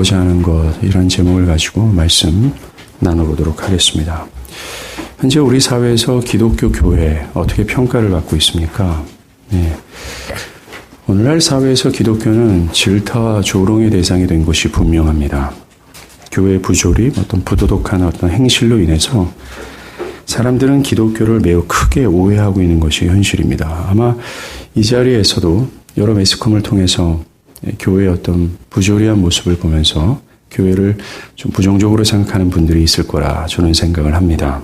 보자 하는 것, 이런 제목을 가지고 말씀 나눠보도록 하겠습니다. 현재 우리 사회에서 기독교 교회 어떻게 평가를 받고 있습니까? 네. 오늘날 사회에서 기독교는 질타와 조롱의 대상이 된 것이 분명합니다. 교회의 부조리, 어떤 부도덕한 어떤 행실로 인해서 사람들은 기독교를 매우 크게 오해하고 있는 것이 현실입니다. 아마 이 자리에서도 여러 매스컴을 통해서 교회의 어떤 부조리한 모습을 보면서 교회를 좀 부정적으로 생각하는 분들이 있을 거라 저는 생각을 합니다.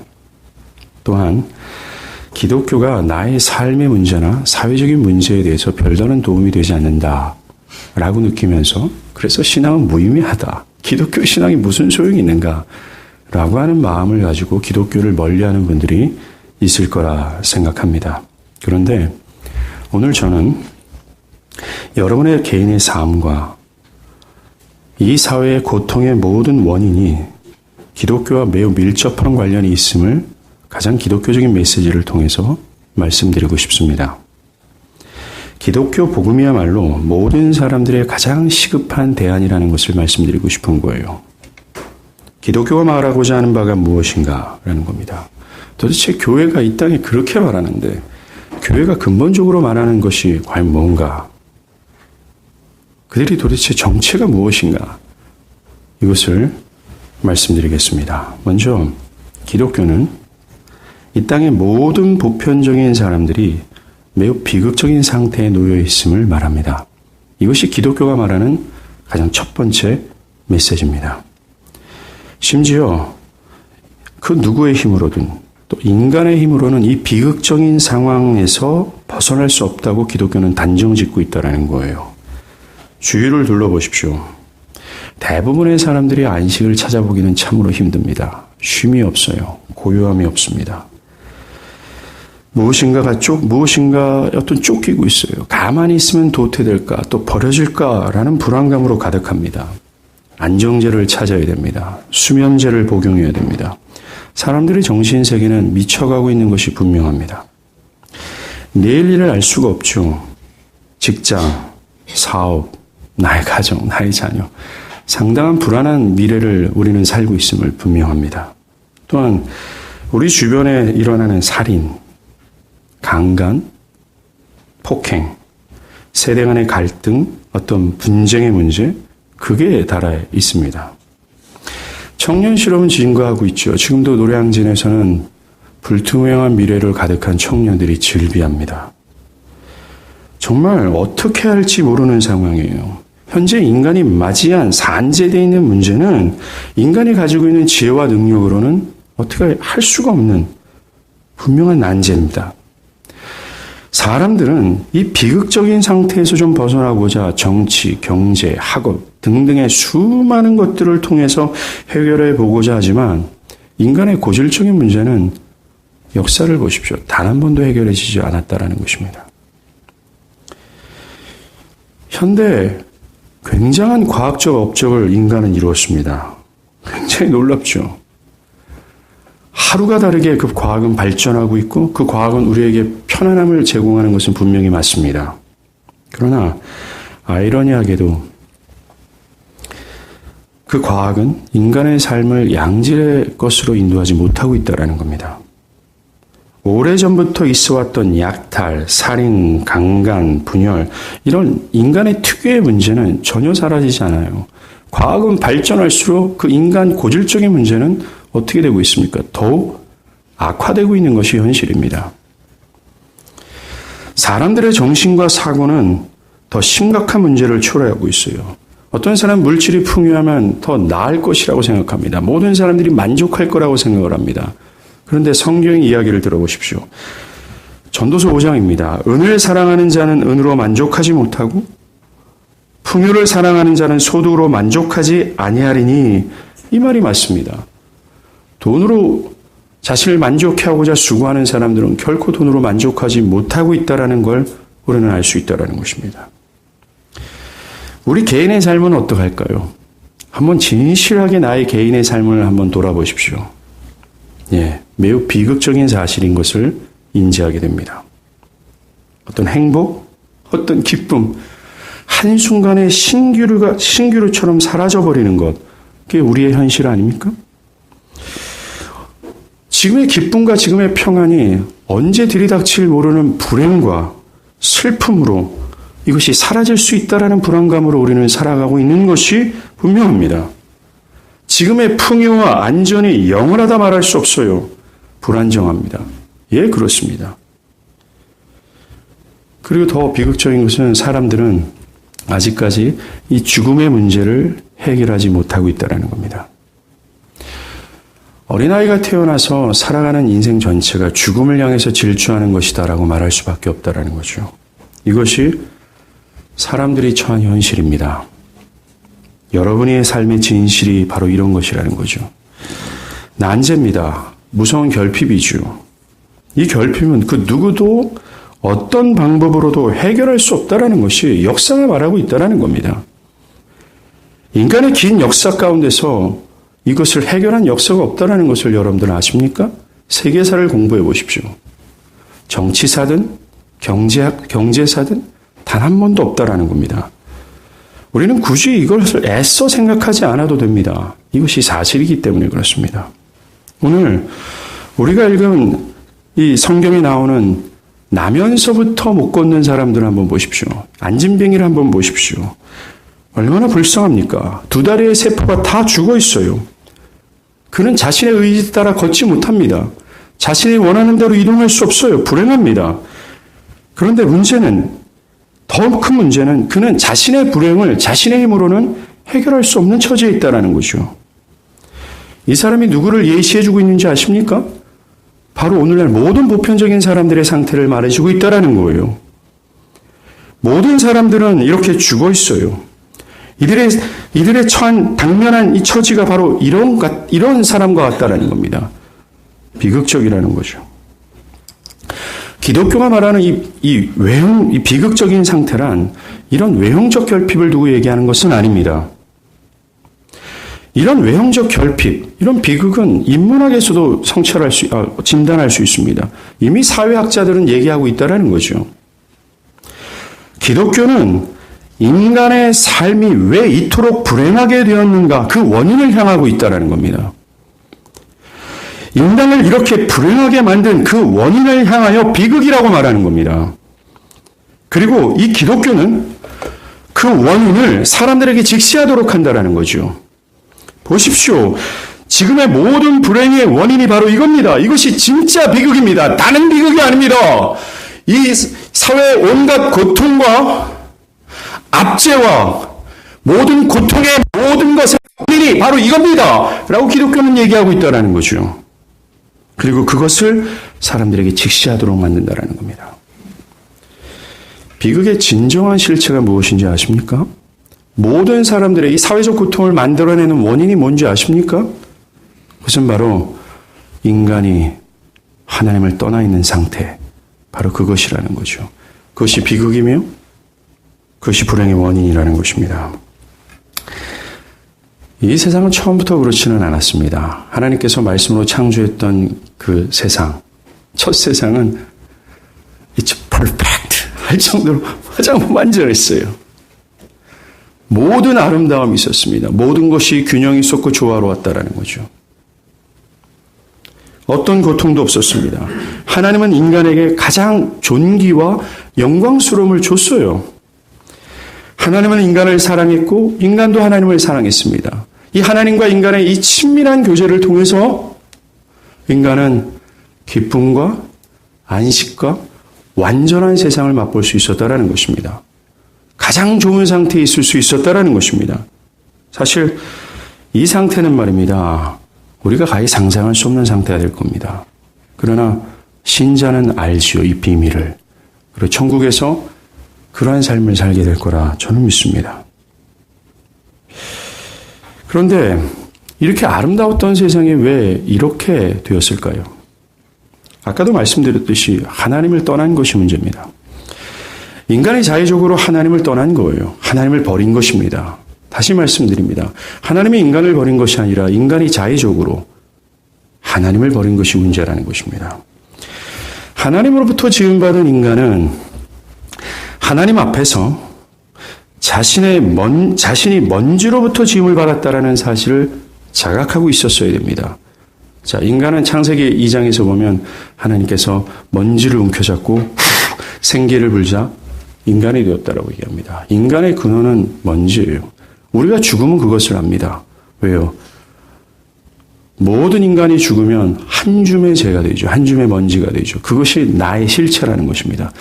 또한 기독교가 나의 삶의 문제나 사회적인 문제에 대해서 별다른 도움이 되지 않는다라고 느끼면서 그래서 신앙은 무의미하다. 기독교 신앙이 무슨 소용이 있는가? 라고 하는 마음을 가지고 기독교를 멀리하는 분들이 있을 거라 생각합니다. 그런데 오늘 저는 여러분의 개인의 삶과 이 사회의 고통의 모든 원인이 기독교와 매우 밀접한 관련이 있음을 가장 기독교적인 메시지를 통해서 말씀드리고 싶습니다. 기독교 복음이야말로 모든 사람들의 가장 시급한 대안이라는 것을 말씀드리고 싶은 거예요. 기독교가 말하고자 하는 바가 무엇인가? 라는 겁니다. 도대체 교회가 이 땅에 그렇게 말하는데 교회가 근본적으로 말하는 것이 과연 뭔가? 그들이 도대체 정체가 무엇인가? 이것을 말씀드리겠습니다. 먼저 기독교는 이 땅의 모든 보편적인 사람들이 매우 비극적인 상태에 놓여 있음을 말합니다. 이것이 기독교가 말하는 가장 첫 번째 메시지입니다. 심지어 그 누구의 힘으로든 또 인간의 힘으로는 이 비극적인 상황에서 벗어날 수 없다고 기독교는 단정짓고 있다는 거예요. 주위를 둘러보십시오. 대부분의 사람들이 안식을 찾아보기는 참으로 힘듭니다. 쉼이 없어요. 고요함이 없습니다. 무엇인가 어떤 쫓기고 있어요. 가만히 있으면 도태될까, 또 버려질까라는 불안감으로 가득합니다. 안정제를 찾아야 됩니다. 수면제를 복용해야 됩니다. 사람들의 정신세계는 미쳐가고 있는 것이 분명합니다. 내일 일을 알 수가 없죠. 직장, 사업, 나의 가정, 나의 자녀. 상당한 불안한 미래를 우리는 살고 있음을 분명합니다. 또한 우리 주변에 일어나는 살인, 강간, 폭행, 세대 간의 갈등, 어떤 분쟁의 문제, 그게 달아 있습니다. 청년 실업은 증가하고 있죠. 지금도 노량진에서는 불투명한 미래를 가득한 청년들이 즐비합니다. 정말 어떻게 할지 모르는 상황이에요. 현재 인간이 맞이한 산재되어 있는 문제는 인간이 가지고 있는 지혜와 능력으로는 어떻게 할 수가 없는 분명한 난제입니다. 사람들은 이 비극적인 상태에서 좀 벗어나고자 정치, 경제, 학업 등등의 수많은 것들을 통해서 해결해 보고자 하지만 인간의 고질적인 문제는 역사를 보십시오. 단 한 번도 해결해지지 않았다라는 것입니다. 현대 굉장한 과학적 업적을 인간은 이루었습니다. 굉장히 놀랍죠. 하루가 다르게 그 과학은 발전하고 있고 그 과학은 우리에게 편안함을 제공하는 것은 분명히 맞습니다. 그러나 아이러니하게도 그 과학은 인간의 삶을 양질의 것으로 인도하지 못하고 있다는 겁니다. 오래전부터 있어왔던 약탈, 살인, 강간, 분열 이런 인간의 특유의 문제는 전혀 사라지지 않아요. 과학은 발전할수록 그 인간 고질적인 문제는 어떻게 되고 있습니까? 더욱 악화되고 있는 것이 현실입니다. 사람들의 정신과 사고는 더 심각한 문제를 초래하고 있어요. 어떤 사람은 물질이 풍요하면 더 나을 것이라고 생각합니다. 모든 사람들이 만족할 거라고 생각을 합니다. 그런데 성경의 이야기를 들어보십시오. 전도서 5장입니다. 은을 사랑하는 자는 은으로 만족하지 못하고 풍요를 사랑하는 자는 소득으로 만족하지 아니하리니 이 말이 맞습니다. 돈으로 자신을 만족해 하고자 수고하는 사람들은 결코 돈으로 만족하지 못하고 있다는 걸 우리는 알 수 있다는 것입니다. 우리 개인의 삶은 어떡할까요? 한번 진실하게 나의 개인의 삶을 한번 돌아보십시오. 매우 비극적인 사실인 것을 인지하게 됩니다. 어떤 행복, 어떤 기쁨, 한순간에 신기루처럼 사라져버리는 것, 그게 우리의 현실 아닙니까? 지금의 기쁨과 지금의 평안이 언제 들이닥칠 모르는 불행과 슬픔으로 이것이 사라질 수 있다라는 불안감으로 우리는 살아가고 있는 것이 분명합니다. 지금의 풍요와 안전이 영원하다 말할 수 없어요. 불안정합니다. 예, 그렇습니다. 그리고 더 비극적인 것은 사람들은 아직까지 이 죽음의 문제를 해결하지 못하고 있다는 겁니다. 어린아이가 태어나서 살아가는 인생 전체가 죽음을 향해서 질주하는 것이다라고 말할 수밖에 없다는 거죠. 이것이 사람들이 처한 현실입니다. 여러분의 삶의 진실이 바로 이런 것이라는 거죠. 난제입니다. 무서운 결핍이죠. 이 결핍은 그 누구도 어떤 방법으로도 해결할 수 없다는 것이 역사가 말하고 있다는 겁니다. 인간의 긴 역사 가운데서 이것을 해결한 역사가 없다는 것을 여러분들 아십니까? 세계사를 공부해 보십시오. 정치사든 경제사든 단 한 번도 없다는 겁니다. 우리는 굳이 이것을 애써 생각하지 않아도 됩니다. 이것이 사실이기 때문에 그렇습니다. 오늘 우리가 읽은 이 성경에 나오는 나면서부터 못 걷는 사람들 한번 보십시오. 안진뱅이를 한번 보십시오. 얼마나 불쌍합니까? 2다리의 세포가 다 죽어 있어요. 그는 자신의 의지에 따라 걷지 못합니다. 자신이 원하는 대로 이동할 수 없어요. 불행합니다. 그런데 더 큰 문제는 그는 자신의 불행을 자신의 힘으로는 해결할 수 없는 처지에 있다는 거죠. 이 사람이 누구를 예시해주고 있는지 아십니까? 바로 오늘날 모든 보편적인 사람들의 상태를 말해주고 있다는 거예요. 모든 사람들은 이렇게 죽어 있어요. 이들의 당면한 이 처지가 바로 이런 사람과 같다는 겁니다. 비극적이라는 거죠. 기독교가 말하는 이 비극적인 상태란 이런 외형적 결핍을 두고 얘기하는 것은 아닙니다. 이런 외형적 결핍, 이런 비극은 인문학에서도 진단할 수 있습니다. 이미 사회학자들은 얘기하고 있다는 거죠. 기독교는 인간의 삶이 왜 이토록 불행하게 되었는가 그 원인을 향하고 있다는 겁니다. 인간을 이렇게 불행하게 만든 그 원인을 향하여 비극이라고 말하는 겁니다. 그리고 이 기독교는 그 원인을 사람들에게 직시하도록 한다는 거죠. 보십시오. 지금의 모든 불행의 원인이 바로 이겁니다. 이것이 진짜 비극입니다. 다른 비극이 아닙니다. 이 사회의 온갖 고통과 압제와 모든 고통의 모든 것의 원인이 바로 이겁니다. 라고 기독교는 얘기하고 있다는 거죠. 그리고 그것을 사람들에게 직시하도록 만든다는 겁니다. 비극의 진정한 실체가 무엇인지 아십니까? 모든 사람들의 이 사회적 고통을 만들어내는 원인이 뭔지 아십니까? 그것은 바로 인간이 하나님을 떠나 있는 상태, 바로 그것이라는 거죠. 그것이 비극이며 그것이 불행의 원인이라는 것입니다. 이 세상은 처음부터 그렇지는 않았습니다. 하나님께서 말씀으로 창조했던 그 세상, 첫 세상은 It's perfect 할 정도로 가장 완전했어요. 모든 아름다움이 있었습니다. 모든 것이 균형이 있었고 조화로웠다라는 거죠. 어떤 고통도 없었습니다. 하나님은 인간에게 가장 존귀와 영광스러움을 줬어요. 하나님은 인간을 사랑했고 인간도 하나님을 사랑했습니다. 이 하나님과 인간의 이 친밀한 교제를 통해서 인간은 기쁨과 안식과 완전한 세상을 맛볼 수 있었다라는 것입니다. 가장 좋은 상태에 있을 수 있었다라는 것입니다. 사실 이 상태는 말입니다. 우리가 가히 상상할 수 없는 상태가 될 겁니다. 그러나 신자는 알지요, 이 비밀을. 그리고 천국에서 그러한 삶을 살게 될 거라 저는 믿습니다. 그런데 이렇게 아름다웠던 세상이 왜 이렇게 되었을까요? 아까도 말씀드렸듯이 하나님을 떠난 것이 문제입니다. 인간이 자의적으로 하나님을 떠난 거예요. 하나님을 버린 것입니다. 다시 말씀드립니다. 하나님이 인간을 버린 것이 아니라 인간이 자의적으로 하나님을 버린 것이 문제라는 것입니다. 하나님으로부터 지음받은 인간은 하나님 앞에서 자신이 먼지로부터 지음을 받았다라는 사실을 자각하고 있었어야 됩니다. 자, 인간은 창세기 2장에서 보면 하나님께서 먼지를 움켜잡고 생기를 불자 인간이 되었다라고 얘기합니다. 인간의 근원은 먼지예요. 우리가 죽으면 그것을 압니다. 왜요? 모든 인간이 죽으면 한 줌의 재가 되죠. 한 줌의 먼지가 되죠. 그것이 나의 실체라는 것입니다.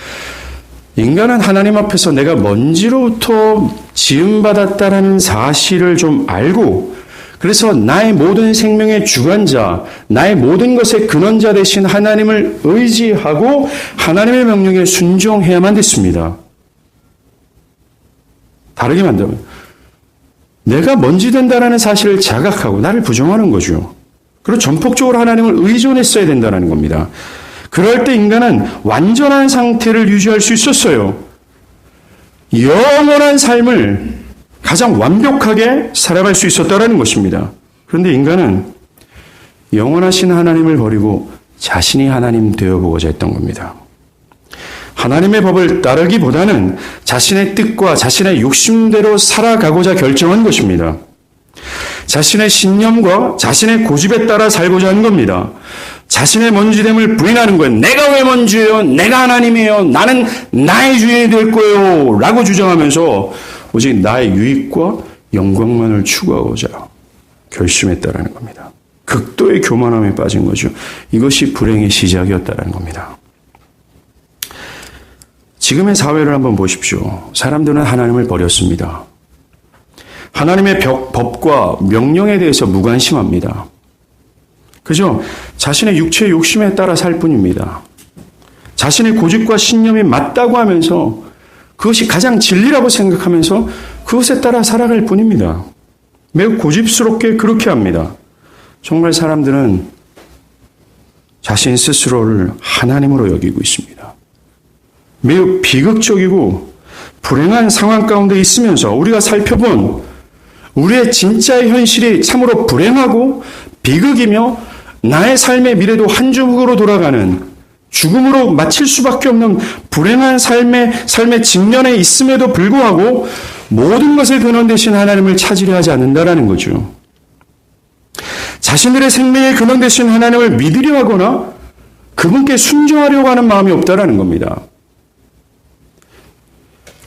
인간은 하나님 앞에서 내가 먼지로부터 지음받았다라는 사실을 좀 알고, 그래서 나의 모든 생명의 주관자, 나의 모든 것의 근원자 되신 하나님을 의지하고 하나님의 명령에 순종해야만 됐습니다. 다르게 말하면 내가 먼지 된다라는 사실을 자각하고 나를 부정하는 거죠. 그리고 전폭적으로 하나님을 의존했어야 된다는 겁니다. 그럴 때 인간은 완전한 상태를 유지할 수 있었어요. 영원한 삶을 가장 완벽하게 살아갈 수 있었다는 것입니다. 그런데 인간은 영원하신 하나님을 버리고 자신이 하나님 되어보고자 했던 겁니다. 하나님의 법을 따르기보다는 자신의 뜻과 자신의 욕심대로 살아가고자 결정한 것입니다. 자신의 신념과 자신의 고집에 따라 살고자 한 겁니다. 자신의 먼지됨을 부인하는 거예요. 내가 왜 먼지예요? 내가 하나님이에요. 나는 나의 주인이 될 거예요. 라고 주장하면서 오직 나의 유익과 영광만을 추구하고자 결심했다라는 겁니다. 극도의 교만함에 빠진 거죠. 이것이 불행의 시작이었다라는 겁니다. 지금의 사회를 한번 보십시오. 사람들은 하나님을 버렸습니다. 하나님의 법과 명령에 대해서 무관심합니다. 그죠? 자신의 육체의 욕심에 따라 살 뿐입니다. 자신의 고집과 신념이 맞다고 하면서 그것이 가장 진리라고 생각하면서 그것에 따라 살아갈 뿐입니다. 매우 고집스럽게 그렇게 합니다. 정말 사람들은 자신 스스로를 하나님으로 여기고 있습니다. 매우 비극적이고 불행한 상황 가운데 있으면서 우리가 살펴본 우리의 진짜의 현실이 참으로 불행하고 비극이며 나의 삶의 미래도 한 주먹으로 돌아가는 죽음으로 마칠 수밖에 없는 불행한 삶의 직면에 있음에도 불구하고 모든 것의 근원 되신 하나님을 찾으려 하지 않는다라는 거죠. 자신들의 생명의 근원 되신 하나님을 믿으려 하거나 그분께 순종하려고 하는 마음이 없다라는 겁니다.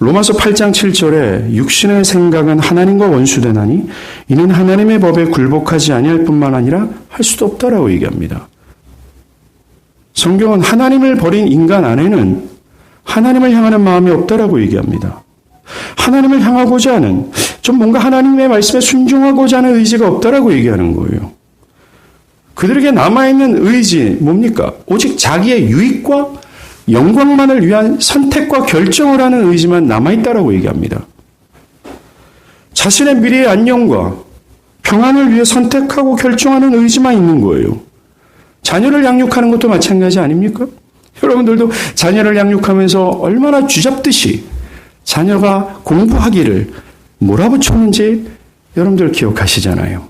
로마서 8장 7절에 육신의 생각은 하나님과 원수되나니 이는 하나님의 법에 굴복하지 아니할 뿐만 아니라 할 수도 없다라고 얘기합니다. 성경은 하나님을 버린 인간 안에는 하나님을 향하는 마음이 없다라고 얘기합니다. 하나님을 향하고자 하는, 좀 뭔가 하나님의 말씀에 순종하고자 하는 의지가 없다라고 얘기하는 거예요. 그들에게 남아있는 의지 뭡니까? 오직 자기의 유익과 영광만을 위한 선택과 결정을 하는 의지만 남아있다라고 얘기합니다. 자신의 미래의 안녕과 평안을 위해 선택하고 결정하는 의지만 있는 거예요. 자녀를 양육하는 것도 마찬가지 아닙니까? 여러분들도 자녀를 양육하면서 얼마나 쥐잡듯이 자녀가 공부하기를 몰아붙였는지 여러분들 기억하시잖아요.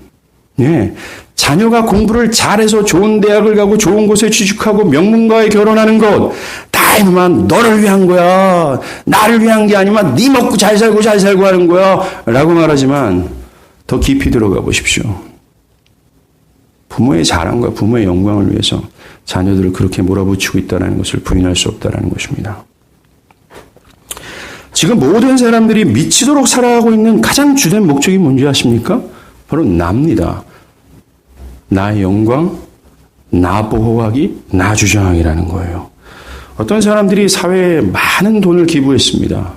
네. 자녀가 공부를 잘해서 좋은 대학을 가고 좋은 곳에 취직하고 명문가에 결혼하는 것 다 이놈아 너를 위한 거야. 나를 위한 게 아니면 네 먹고 잘 살고 하는 거야 라고 말하지만 더 깊이 들어가 보십시오. 부모의 자랑과 부모의 영광을 위해서 자녀들을 그렇게 몰아붙이고 있다는 것을 부인할 수 없다는 것입니다. 지금 모든 사람들이 미치도록 살아가고 있는 가장 주된 목적이 뭔지 아십니까? 바로 나입니다. 나의 영광, 나 보호하기, 나 주장하기라는 거예요. 어떤 사람들이 사회에 많은 돈을 기부했습니다.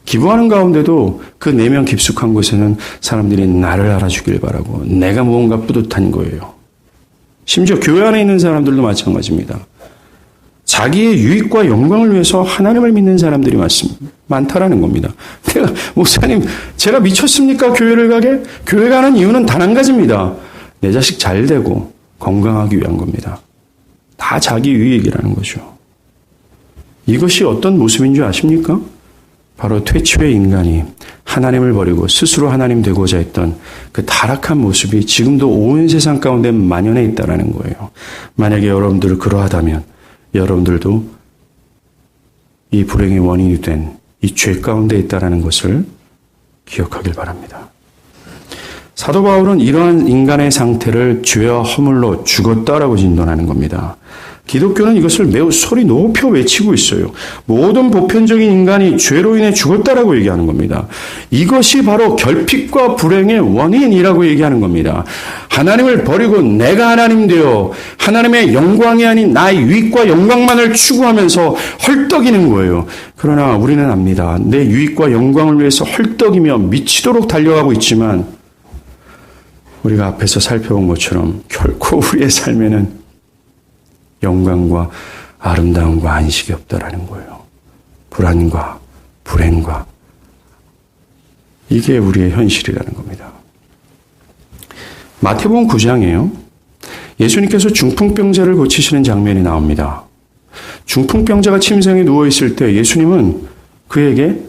기부하는 가운데도 그 내면 깊숙한 곳에는 사람들이 나를 알아주길 바라고 내가 무언가 뿌듯한 거예요. 심지어 교회 안에 있는 사람들도 마찬가지입니다. 자기의 유익과 영광을 위해서 하나님을 믿는 사람들이 많다라는 겁니다. 내가 목사님 제가 미쳤습니까? 교회를 가게? 교회 가는 이유는 단 한 가지입니다. 내 자식 잘 되고 건강하기 위한 겁니다. 다 자기 유익이라는 거죠. 이것이 어떤 모습인 줄 아십니까? 바로 퇴치의 인간이 하나님을 버리고 스스로 하나님 되고자 했던 그 타락한 모습이 지금도 온 세상 가운데 만연해 있다는 거예요. 만약에 여러분들 그러하다면 여러분들도 이 불행의 원인이 된 이 죄 가운데 있다는 것을 기억하길 바랍니다. 사도 바울은 이러한 인간의 상태를 죄와 허물로 죽었다라고 진단하는 겁니다. 기독교는 이것을 매우 소리 높여 외치고 있어요. 모든 보편적인 인간이 죄로 인해 죽었다라고 얘기하는 겁니다. 이것이 바로 결핍과 불행의 원인이라고 얘기하는 겁니다. 하나님을 버리고 내가 하나님 되어 하나님의 영광이 아닌 나의 유익과 영광만을 추구하면서 헐떡이는 거예요. 그러나 우리는 압니다. 내 유익과 영광을 위해서 헐떡이며 미치도록 달려가고 있지만 우리가 앞에서 살펴본 것처럼 결코 우리의 삶에는 영광과 아름다움과 안식이 없다라는 거예요. 불안과 불행과 이게 우리의 현실이라는 겁니다. 마태복음 9장이에요. 예수님께서 중풍병자를 고치시는 장면이 나옵니다. 중풍병자가 침상에 누워있을 때 예수님은 그에게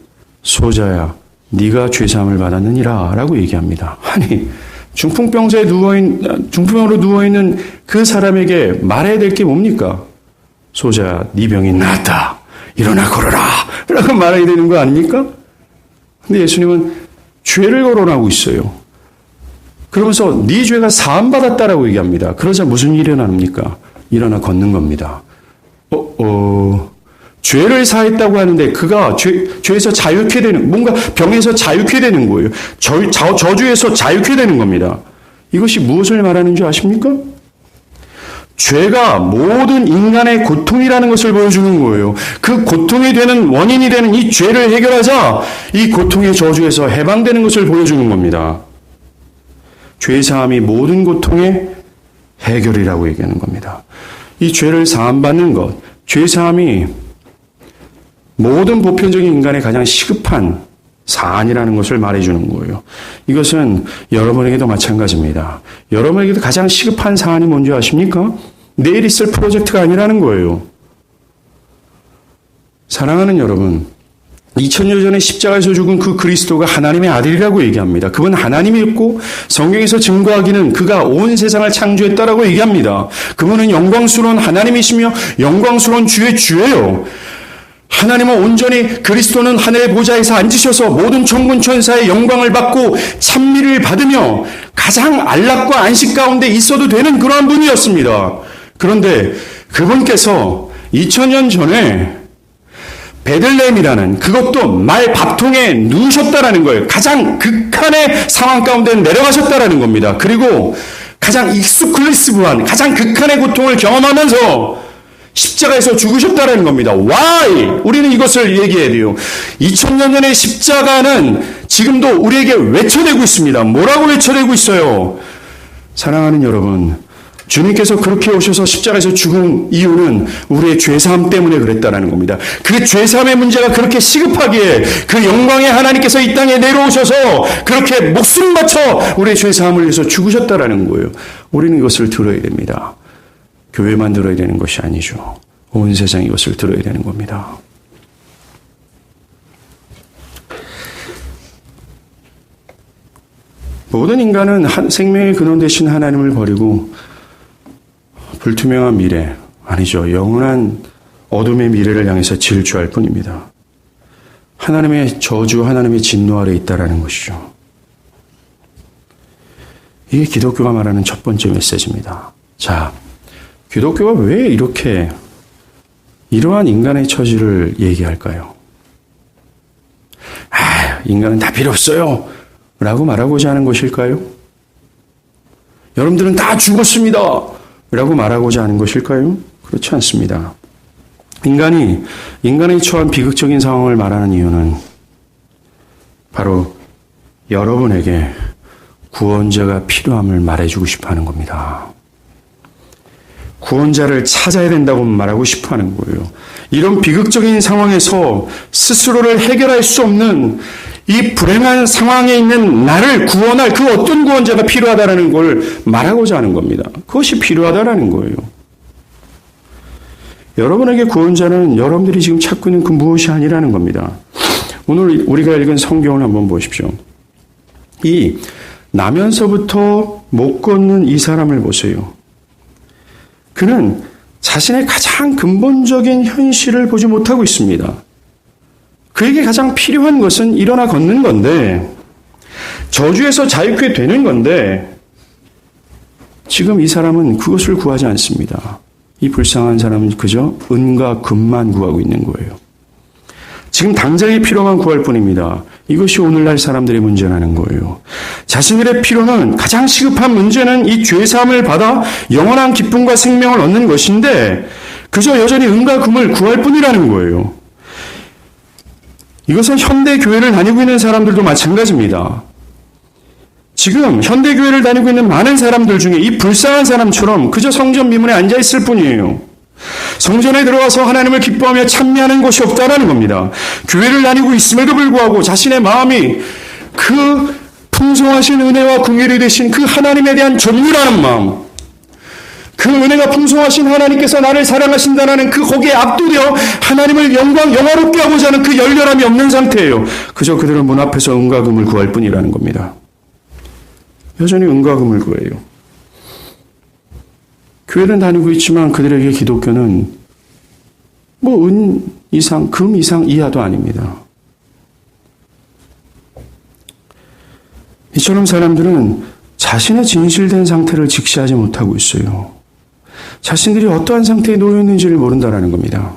소자야 네가 죄사함을 받았느니라 라고 얘기합니다. 아니 중풍병으로 누워있는 그 사람에게 말해야 될 게 뭡니까? 소자야 네 병이 나았다. 일어나 걸어라 라고 말해야 되는 거 아닙니까? 근데 예수님은 죄를 거론하고 있어요. 그러면서 네 죄가 사함받았다라고 얘기합니다. 그러자 무슨 일이 일어납니까? 일어나 걷는 겁니다. 죄를 사했다고 하는데 그가 죄에서 자유케 되는, 뭔가 병에서 자유케 되는 거예요. 저주에서 자유케 되는 겁니다. 이것이 무엇을 말하는 줄 아십니까? 죄가 모든 인간의 고통이라는 것을 보여주는 거예요. 그 고통이 되는 원인이 되는 이 죄를 해결하자 이 고통의 저주에서 해방되는 것을 보여주는 겁니다. 죄사함이 모든 고통의 해결이라고 얘기하는 겁니다. 이 죄를 사함받는 것, 죄사함이 모든 보편적인 인간의 가장 시급한 사안이라는 것을 말해주는 거예요. 이것은 여러분에게도 마찬가지입니다. 여러분에게도 가장 시급한 사안이 뭔지 아십니까? 내일 있을 프로젝트가 아니라는 거예요. 사랑하는 여러분, 2000년 전에 십자가에서 죽은 그 그리스도가 하나님의 아들이라고 얘기합니다. 그분 하나님이었고 성경에서 증거하기는 그가 온 세상을 창조했다라고 얘기합니다. 그분은 영광스러운 하나님이시며 영광스러운 주의 주예요. 하나님은 온전히 그리스도는 하늘의 보좌에서 앉으셔서 모든 천군 천사의 영광을 받고 찬미를 받으며 가장 안락과 안식 가운데 있어도 되는 그러한 분이었습니다. 그런데 그분께서 2000년 전에 베들레헴이라는 그것도 말 밥통에 누우셨다라는 거예요. 가장 극한의 상황 가운데 내려가셨다라는 겁니다. 그리고 가장 익스클루시브한 가장 극한의 고통을 경험하면서 십자가에서 죽으셨다는 겁니다. Why? 우리는 이것을 얘기해야 돼요. 2000년 전의 십자가는 지금도 우리에게 외쳐대고 있습니다. 뭐라고 외쳐대고 있어요? 사랑하는 여러분, 주님께서 그렇게 오셔서 십자가에서 죽은 이유는 우리의 죄사함 때문에 그랬다는 겁니다. 그 죄사함의 문제가 그렇게 시급하기에 그 영광의 하나님께서 이 땅에 내려오셔서 그렇게 목숨 바쳐 우리의 죄사함을 위해서 죽으셨다는 거예요. 우리는 이것을 들어야 됩니다. 교회만 들어야 되는 것이 아니죠. 온 세상이 이것을 들어야 되는 겁니다. 모든 인간은 생명의 근원 되신 하나님을 버리고 불투명한 미래, 아니죠. 영원한 어둠의 미래를 향해서 질주할 뿐입니다. 하나님의 저주, 하나님의 진노 아래 있다라는 것이죠. 이게 기독교가 말하는 첫 번째 메시지입니다. 자, 기독교가 왜 이렇게 이러한 인간의 처지를 얘기할까요? 인간은 다 필요 없어요 라고 말하고자 하는 것일까요? 여러분들은 다 죽었습니다 라고 말하고자 하는 것일까요? 그렇지 않습니다. 인간이 처한 비극적인 상황을 말하는 이유는 바로 여러분에게 구원자가 필요함을 말해주고 싶어 하는 겁니다. 구원자를 찾아야 된다고 말하고 싶어 하는 거예요. 이런 비극적인 상황에서 스스로를 해결할 수 없는 이 불행한 상황에 있는 나를 구원할 그 어떤 구원자가 필요하다는 걸 말하고자 하는 겁니다. 그것이 필요하다는 거예요. 여러분에게 구원자는 여러분들이 지금 찾고 있는 그 무엇이 아니라는 겁니다. 오늘 우리가 읽은 성경을 한번 보십시오. 이 나면서부터 못 걷는 이 사람을 보세요. 그는 자신의 가장 근본적인 현실을 보지 못하고 있습니다. 그에게 가장 필요한 것은 일어나 걷는 건데 저주에서 자유케 되는 건데 지금 이 사람은 그것을 구하지 않습니다. 이 불쌍한 사람은 그저 은과 금만 구하고 있는 거예요. 지금 당장의 필요만 구할 뿐입니다. 이것이 오늘날 사람들의 문제라는 거예요. 자신들의 필요는, 가장 시급한 문제는 이 죄사함을 받아 영원한 기쁨과 생명을 얻는 것인데 그저 여전히 은과 금을 구할 뿐이라는 거예요. 이것은 현대교회를 다니고 있는 사람들도 마찬가지입니다. 지금 현대교회를 다니고 있는 많은 사람들 중에 이 불쌍한 사람처럼 그저 성전 미문에 앉아있을 뿐이에요. 성전에 들어가서 하나님을 기뻐하며 찬미하는 곳이 없다라는 겁니다. 교회를 다니고 있음에도 불구하고 자신의 마음이 그 풍성하신 은혜와 긍휼이 되신 그 하나님에 대한 전율하는 마음, 그 은혜가 풍성하신 하나님께서 나를 사랑하신다는 그 거기에 압도되어 하나님을 영화롭게 하고자 하는 그 열렬함이 없는 상태예요. 그저 그들은 문 앞에서 은과 금을 구할 뿐이라는 겁니다. 여전히 은과 금을 구해요. 교회는 다니고 있지만 그들에게 기독교는 뭐 은 이상, 금 이상 이하도 아닙니다. 이처럼 사람들은 자신의 진실된 상태를 직시하지 못하고 있어요. 자신들이 어떠한 상태에 놓여 있는지를 모른다라는 겁니다.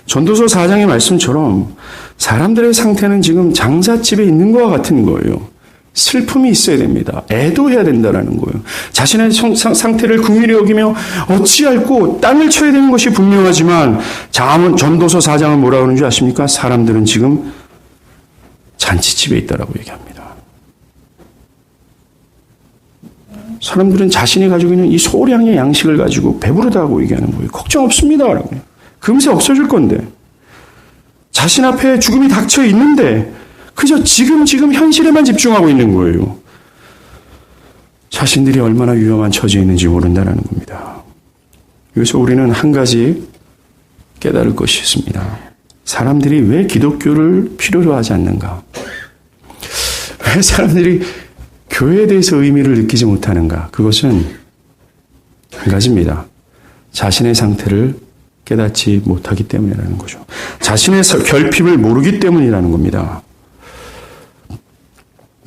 전도서 4장의 말씀처럼 사람들의 상태는 지금 장사집에 있는 것과 같은 거예요. 슬픔이 있어야 됩니다. 애도해야 된다라는 거예요. 자신의 상태를 긍휼히 여기며 어찌할꼬 땅을 쳐야 되는 것이 분명하지만 전도서 4장은 뭐라고 하는 줄 아십니까? 사람들은 지금 잔치집에 있다라고 얘기합니다. 사람들은 자신이 가지고 있는 이 소량의 양식을 가지고 배부르다고 얘기하는 거예요. 걱정 없습니다. 라고. 금세 없어질 건데. 자신 앞에 죽음이 닥쳐 있는데 그저 지금 현실에만 집중하고 있는 거예요. 자신들이 얼마나 위험한 처지에 있는지 모른다는 겁니다. 여기서 우리는 한 가지 깨달을 것이 있습니다. 사람들이 왜 기독교를 필요로 하지 않는가? 왜 사람들이 교회에 대해서 의미를 느끼지 못하는가? 그것은 한 가지입니다. 자신의 상태를 깨닫지 못하기 때문이라는 거죠. 자신의 결핍을 모르기 때문이라는 겁니다.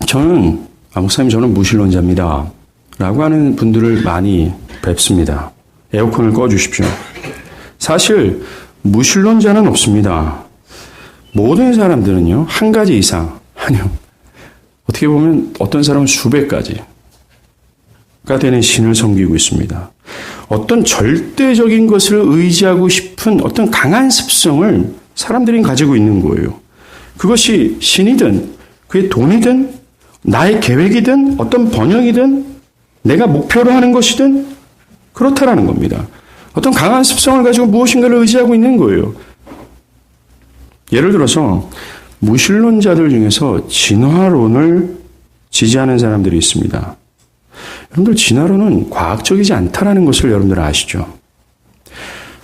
목사님, 저는 무신론자입니다. 라고 하는 분들을 많이 뵙습니다. 에어컨을 꺼주십시오. 사실, 무신론자는 없습니다. 모든 사람들은요, 한 가지 이상, 아니요. 어떻게 보면 어떤 사람은 수백 가지가 되는 신을 섬기고 있습니다. 어떤 절대적인 것을 의지하고 싶은 어떤 강한 습성을 사람들이 가지고 있는 거예요. 그것이 신이든, 그게 돈이든, 나의 계획이든 어떤 번영이든 내가 목표로 하는 것이든 그렇다라는 겁니다. 어떤 강한 습성을 가지고 무엇인가를 의지하고 있는 거예요. 예를 들어서 무신론자들 중에서 진화론을 지지하는 사람들이 있습니다. 여러분들 진화론은 과학적이지 않다라는 것을 여러분들 아시죠?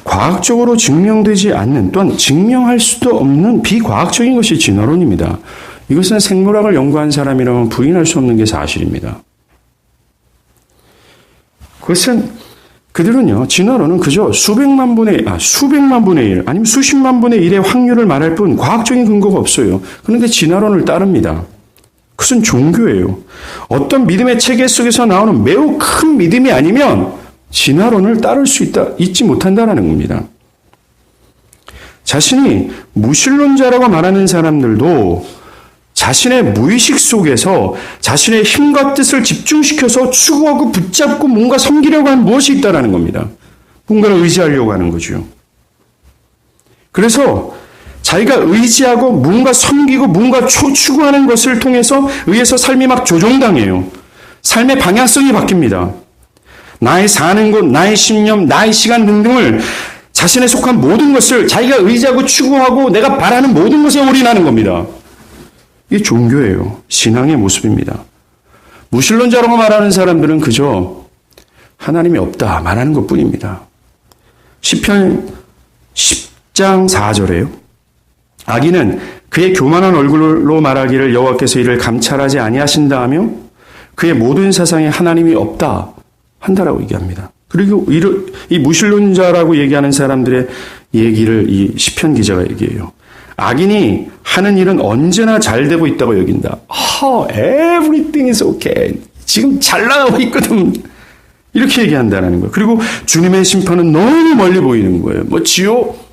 과학적으로 증명되지 않는 또한 증명할 수도 없는 비과학적인 것이 진화론입니다. 이것은 생물학을 연구한 사람이라면 부인할 수 없는 게 사실입니다. 그들은요, 진화론은 그저 수백만 분의 1, 아니면 수십만 분의 1의 확률을 말할 뿐 과학적인 근거가 없어요. 그런데 진화론을 따릅니다. 그것은 종교예요. 어떤 믿음의 체계 속에서 나오는 매우 큰 믿음이 아니면 진화론을 따를 수 있지 못한다는 겁니다. 자신이 무신론자라고 말하는 사람들도 자신의 무의식 속에서 자신의 힘과 뜻을 집중시켜서 추구하고 붙잡고 뭔가 섬기려고 하는 무엇이 있다는 겁니다. 뭔가를 의지하려고 하는 거죠. 그래서 자기가 의지하고 뭔가 섬기고 뭔가 추구하는 것을 통해서 의해서 삶이 막 조종당해요. 삶의 방향성이 바뀝니다. 나의 사는 곳, 나의 신념, 나의 시간 등등을 자신에 속한 모든 것을 자기가 의지하고 추구하고 내가 바라는 모든 것에 올인하는 겁니다. 이게 종교예요. 신앙의 모습입니다. 무신론자라고 말하는 사람들은 그저 하나님이 없다 말하는 것뿐입니다. 시편 10장 4절에요. 악인은 그의 교만한 얼굴로 말하기를 여호와께서 이를 감찰하지 아니하신다 하며 그의 모든 세상에 하나님이 없다 한다라고 얘기합니다. 그리고 이 무신론자라고 얘기하는 사람들의 얘기를 이 시편 기자가 얘기해요. 악인이 하는 일은 언제나 잘 되고 있다고 여긴다. Everything is okay. 지금 잘 나가고 있거든. 이렇게 얘기한다는 거예요. 그리고 주님의 심판은 너무 멀리 보이는 거예요. 뭐 지옥?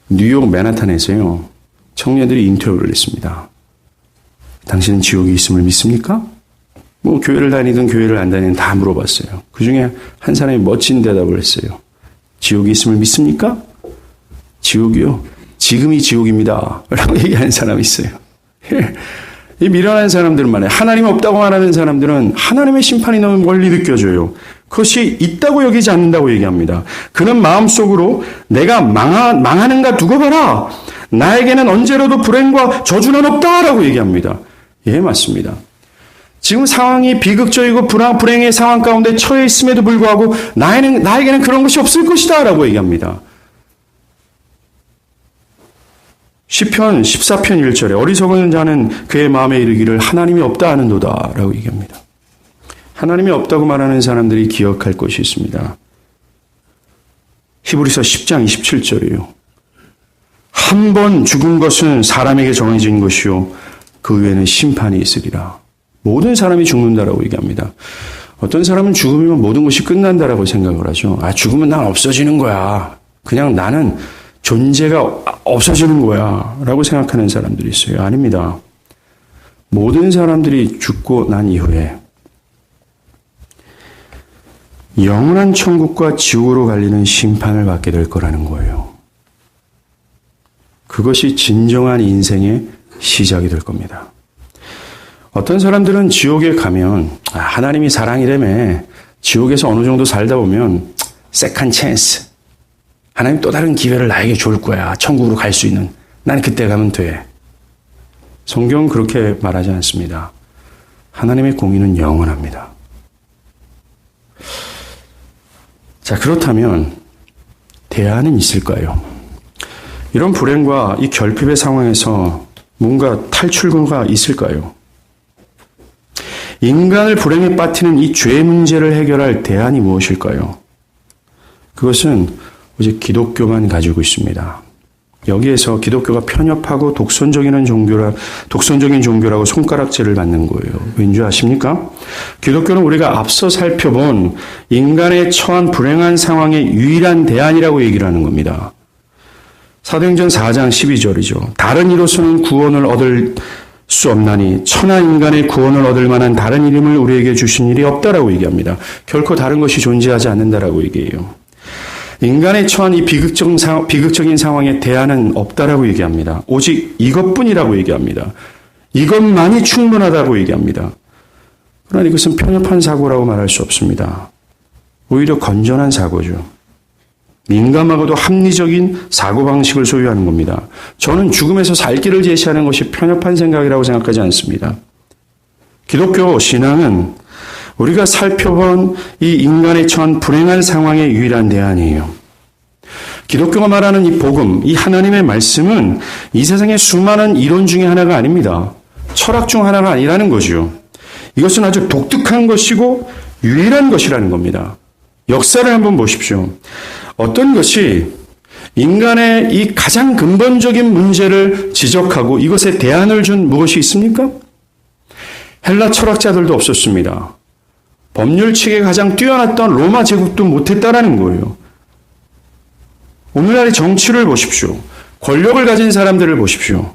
뉴욕 맨하탄에서요. 청년들이 인터뷰를 했습니다. 당신은 지옥이 있음을 믿습니까? 뭐 교회를 다니든 교회를 안 다니든 다 물어봤어요. 그중에 한 사람이 멋진 대답을 했어요. 지옥이 있음을 믿습니까? 지옥이요? 지금이 지옥입니다. 라고 얘기하는 사람이 있어요. 이 미련한 사람들은 말이에요. 하나님이 없다고 말하는 사람들은 하나님의 심판이 너무 멀리 느껴져요. 그것이 있다고 여기지 않는다고 얘기합니다. 그는 마음속으로 내가 망하는가 두고 봐라. 나에게는 언제라도 불행과 저주는 없다라고 얘기합니다. 예, 맞습니다. 지금 상황이 비극적이고 불행의 상황 가운데 처해 있음에도 불구하고 나에게는 그런 것이 없을 것이다 라고 얘기합니다. 시편 14편 1절에 어리석은 자는 그의 마음에 이르기를 하나님이 없다 하는도다 라고 얘기합니다. 하나님이 없다고 말하는 사람들이 기억할 것이 있습니다. 히브리서 10장 27절이에요. 한 번 죽은 것은 사람에게 정해진 것이요 그 후에는 심판이 있으리라. 모든 사람이 죽는다라고 얘기합니다. 어떤 사람은 죽으면 모든 것이 끝난다라고 생각을 하죠. 죽으면 난 없어지는 거야. 그냥 나는 존재가 없어지는 거야 라고 생각하는 사람들이 있어요. 아닙니다. 모든 사람들이 죽고 난 이후에 영원한 천국과 지옥으로 갈리는 심판을 받게 될 거라는 거예요. 그것이 진정한 인생의 시작이 될 겁니다. 어떤 사람들은 지옥에 가면 하나님이 사랑이라며 지옥에서 어느 정도 살다 보면 세컨 찬스, 하나님 또 다른 기회를 나에게 줄 거야. 천국으로 갈 수 있는. 난 그때 가면 돼. 성경은 그렇게 말하지 않습니다. 하나님의 공의는 영원합니다. 자, 그렇다면 대안은 있을까요? 이런 불행과 이 결핍의 상황에서 뭔가 탈출구가 있을까요? 인간을 불행에 빠뜨리는 이 죄 문제를 해결할 대안이 무엇일까요? 그것은 오직 기독교만 가지고 있습니다. 여기에서 기독교가 편협하고 독선적인 종교라고 손가락질을 받는 거예요. 왠지 아십니까? 기독교는 우리가 앞서 살펴본 인간의 처한 불행한 상황의 유일한 대안이라고 얘기를 하는 겁니다. 사도행전 4장 12절이죠. 다른 이로서는 구원을 얻을 수 없나니 천하 인간의 구원을 얻을 만한 다른 이름을 우리에게 주신 일이 없다라고 얘기합니다. 결코 다른 것이 존재하지 않는다라고 얘기해요. 인간의 처한 이 비극적인 상황에 대안은 없다라고 얘기합니다. 오직 이것뿐이라고 얘기합니다. 이것만이 충분하다고 얘기합니다. 그러나 이것은 편협한 사고라고 말할 수 없습니다. 오히려 건전한 사고죠. 민감하고도 합리적인 사고방식을 소유하는 겁니다. 저는 죽음에서 살 길을 제시하는 것이 편협한 생각이라고 생각하지 않습니다. 기독교 신앙은 우리가 살펴본 이 인간의 처한 불행한 상황의 유일한 대안이에요. 기독교가 말하는 이 복음, 이 하나님의 말씀은 이 세상의 수많은 이론 중에 하나가 아닙니다. 철학 중 하나가 아니라는 거죠. 이것은 아주 독특한 것이고 유일한 것이라는 겁니다. 역사를 한번 보십시오. 어떤 것이 인간의 이 가장 근본적인 문제를 지적하고 이것에 대안을 준 무엇이 있습니까? 헬라 철학자들도 없었습니다. 법률 체계가 가장 뛰어났던 로마 제국도 못했다라는 거예요. 오늘날의 정치를 보십시오. 권력을 가진 사람들을 보십시오.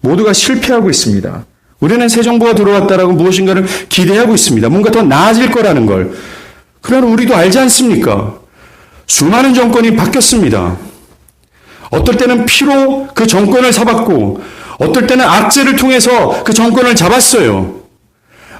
모두가 실패하고 있습니다. 우리는 새 정부가 들어왔다라고 무엇인가를 기대하고 있습니다. 뭔가 더 나아질 거라는 걸. 그러나 우리도 알지 않습니까? 수많은 정권이 바뀌었습니다. 어떨 때는 피로 그 정권을 잡았고 어떨 때는 악재를 통해서 그 정권을 잡았어요.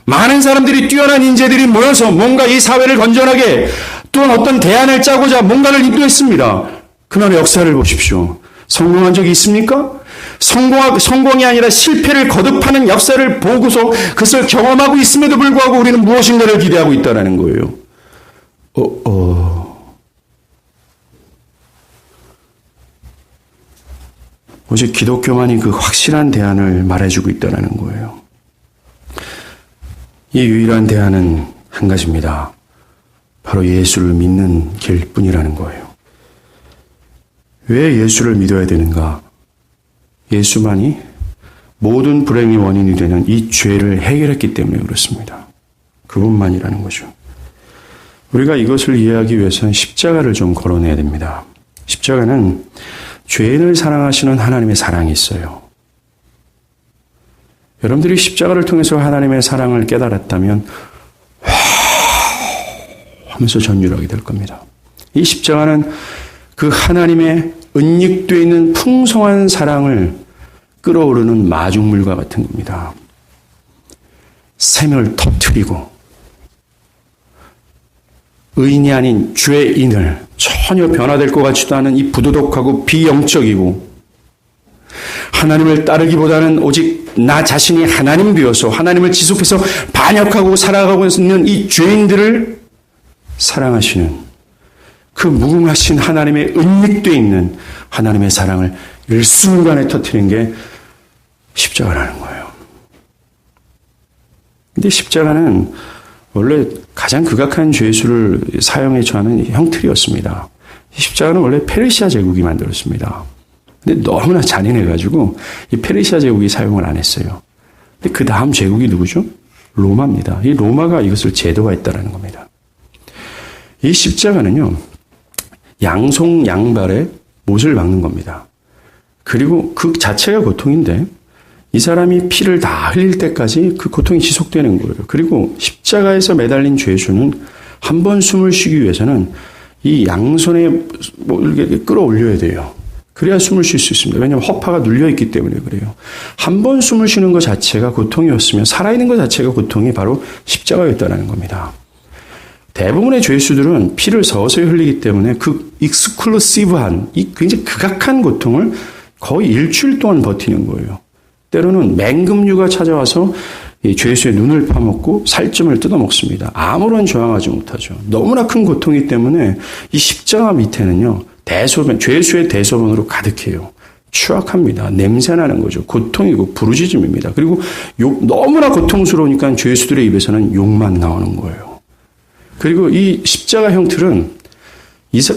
많은 사람들이 뛰어난 인재들이 모여서 뭔가 이 사회를 건전하게 또는 어떤 대안을 짜고자 뭔가를 인도했습니다. 그러나 역사를 보십시오. 성공한 적이 있습니까? 성공이 아니라 실패를 거듭하는 역사를 보고서 그것을 경험하고 있음에도 불구하고 우리는 무엇인가를 기대하고 있다는 거예요. 오직 기독교만이 그 확실한 대안을 말해주고 있다는 거예요. 이 유일한 대안은 한 가지입니다. 바로 예수를 믿는 길뿐이라는 거예요. 왜 예수를 믿어야 되는가? 예수만이 모든 불행의 원인이 되는 이 죄를 해결했기 때문에 그렇습니다. 그분만이라는 거죠. 우리가 이것을 이해하기 위해서는 십자가를 좀 거론해야 됩니다. 십자가는 죄인을 사랑하시는 하나님의 사랑이 있어요. 여러분들이 십자가를 통해서 하나님의 사랑을 깨달았다면 하면서 전율하게 될 겁니다. 이 십자가는 그 하나님의 은닉되어 있는 풍성한 사랑을 끓어오르는 마중물과 같은 겁니다. 샘을 터뜨리고 의인이 아닌 죄인을 전혀 변화될 것 같지도 않은 이 부도덕하고 비영적이고 하나님을 따르기보다는 오직 나 자신이 하나님 비어서 하나님을 지속해서 반역하고 살아가고 있는 이 죄인들을 사랑하시는 그 무궁하신 하나님의 은닉되어 있는 하나님의 사랑을 일순간에 터뜨린 게 십자가라는 거예요. 근데 십자가는 원래 가장 극악한 죄수를 사형에 처하는 형틀이었습니다. 십자가는 원래 페르시아 제국이 만들었습니다. 근데 너무나 잔인해가지고 이 페르시아 제국이 사용을 안 했어요. 근데 그 다음 제국이 누구죠? 로마입니다. 이 로마가 이것을 제도화했다는 겁니다. 이 십자가는요, 양손 양발에 못을 박는 겁니다. 그리고 그 자체가 고통인데 이 사람이 피를 다 흘릴 때까지 그 고통이 지속되는 거예요. 그리고 십자가에서 매달린 죄수는 한 번 숨을 쉬기 위해서는 이 양손에 이렇게 끌어올려야 돼요. 그래야 숨을 쉴 수 있습니다. 왜냐하면 허파가 눌려있기 때문에 그래요. 한 번 숨을 쉬는 것 자체가 고통이었으면 살아있는 것 자체가 고통이 바로 십자가였다는 겁니다. 대부분의 죄수들은 피를 서서히 흘리기 때문에 그 익스클루시브한, 이 굉장히 극악한 고통을 거의 일주일 동안 버티는 거예요. 때로는 맹금류가 찾아와서 이 죄수의 눈을 파먹고 살점을 뜯어먹습니다. 아무런 저항하지 못하죠. 너무나 큰 고통이기 때문에 이 십자가 밑에는요, 대소변, 죄수의 대소변으로 가득해요. 추악합니다. 냄새나는 거죠. 고통이고 부르짖음입니다. 그리고 너무나 고통스러우니까 죄수들의 입에서는 욕만 나오는 거예요. 그리고 이 십자가 형틀은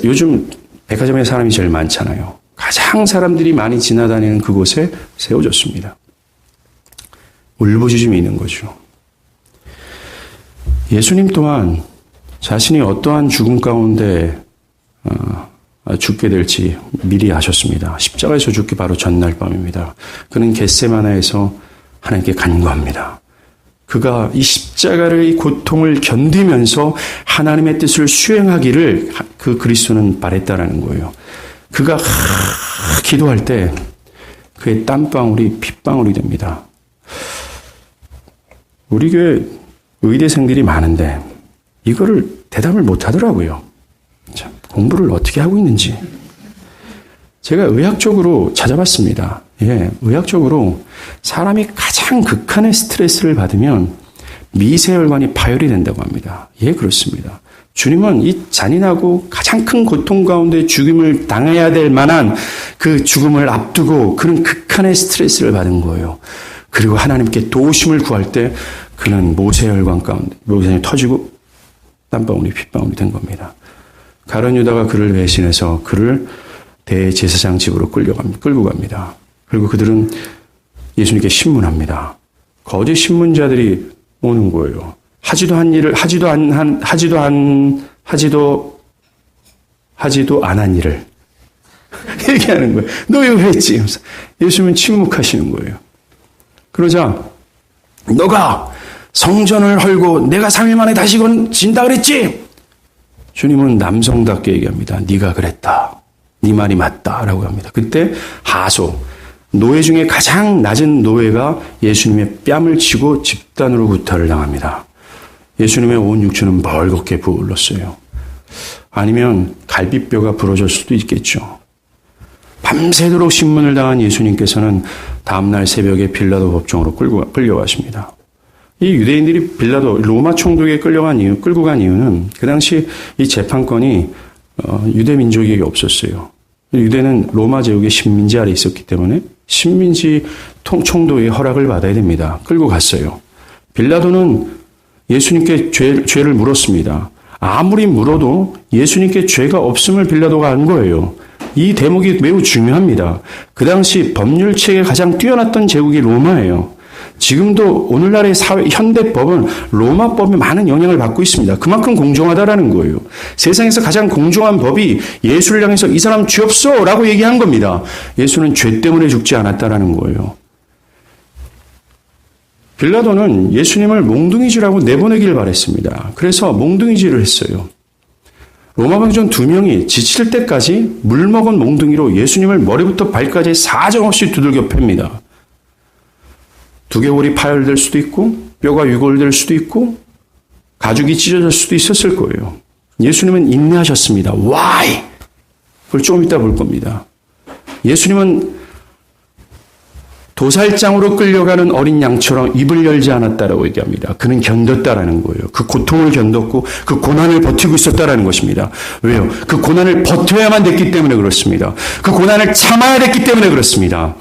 요즘 백화점에 사람이 제일 많잖아요. 가장 사람들이 많이 지나다니는 그곳에 세워졌습니다. 울부짖음이 있는 거죠. 예수님 또한 자신이 어떠한 죽음 가운데 죽게 될지 미리 아셨습니다. 십자가에서 죽기 바로 전날 밤입니다. 그는 겟세마나에서 하나님께 간구합니다. 그가 이 십자가를, 이 고통을 견디면서 하나님의 뜻을 수행하기를 그 그리스도는 바랬다라는 거예요. 그가 기도할 때 그의 땀방울이 핏방울이 됩니다. 우리 교회 의대생들이 많은데 이거를 대답을 못 하더라고요. 참, 공부를 어떻게 하고 있는지. 제가 의학적으로 찾아봤습니다. 예, 의학적으로 사람이 가장 극한의 스트레스를 받으면 미세혈관이 파열이 된다고 합니다. 예, 그렇습니다. 주님은 이 잔인하고 가장 큰 고통 가운데 죽음을 당해야 될 만한 그 죽음을 앞두고 그런 극한의 스트레스를 받은 거예요. 그리고 하나님께 도우심을 구할 때 그는 모세혈관 가운데 모세혈관이 터지고 땀방울이 핏방울이 된 겁니다. 가룟 유다가 그를 배신해서 그를 대제사장 집으로 끌고 갑니다. 그리고 그들은 예수님께 신문합니다. 거짓 신문자들이 오는 거예요. 하지도 안 한 일을 얘기하는 거예요. 너 이거 왜 했지? 예수님은 침묵하시는 거예요. 그러자 너가 성전을 헐고 내가 3일 만에 다시 진다 그랬지? 주님은 남성답게 얘기합니다. 네가 그랬다. 네 말이 맞다라고 합니다. 그때 하소, 노예 중에 가장 낮은 노예가 예수님의 뺨을 치고 집단으로 구타를 당합니다. 예수님의 온 육체는 벌겋게 부을렀어요. 아니면 갈비뼈가 부러질 수도 있겠죠. 밤새도록 신문을 당한 예수님께서는 다음날 새벽에 빌라도 법정으로 끌려가십니다. 이 유대인들이 빌라도 로마 총독에 끌고 간 이유는 그 당시 이 재판권이 유대 민족에게 없었어요. 유대는 로마 제국의 식민지 아래 있었기 때문에 식민지 총독의 허락을 받아야 됩니다. 끌고 갔어요. 빌라도는 예수님께 죄를 물었습니다. 아무리 물어도 예수님께 죄가 없음을 빌라도가 안 거예요. 이 대목이 매우 중요합니다. 그 당시 법률체계에 가장 뛰어났던 제국이 로마예요. 지금도 오늘날의 현대법은 로마법에 많은 영향을 받고 있습니다. 그만큼 공정하다라는 거예요. 세상에서 가장 공정한 법이 예수를 향해서 이 사람 죄 없어 라고 얘기한 겁니다. 예수는 죄 때문에 죽지 않았다라는 거예요. 빌라도는 예수님을 몽둥이질하고 내보내기를 바랬습니다. 그래서 몽둥이질을 했어요. 로마 병전 2명이 지칠 때까지 물먹은 몽둥이로 예수님을 머리부터 발까지 사정없이 두들겨 팹니다. 두개골이 파열될 수도 있고 뼈가 유골될 수도 있고 가죽이 찢어질 수도 있었을 거예요. 예수님은 인내하셨습니다. Why? 그걸 조금 이따 볼 겁니다. 예수님은 도살장으로 끌려가는 어린 양처럼 입을 열지 않았다라고 얘기합니다. 그는 견뎠다라는 거예요. 그 고통을 견뎠고 그 고난을 버티고 있었다라는 것입니다. 왜요? 그 고난을 버텨야만 됐기 때문에 그렇습니다. 그 고난을 참아야 됐기 때문에 그렇습니다.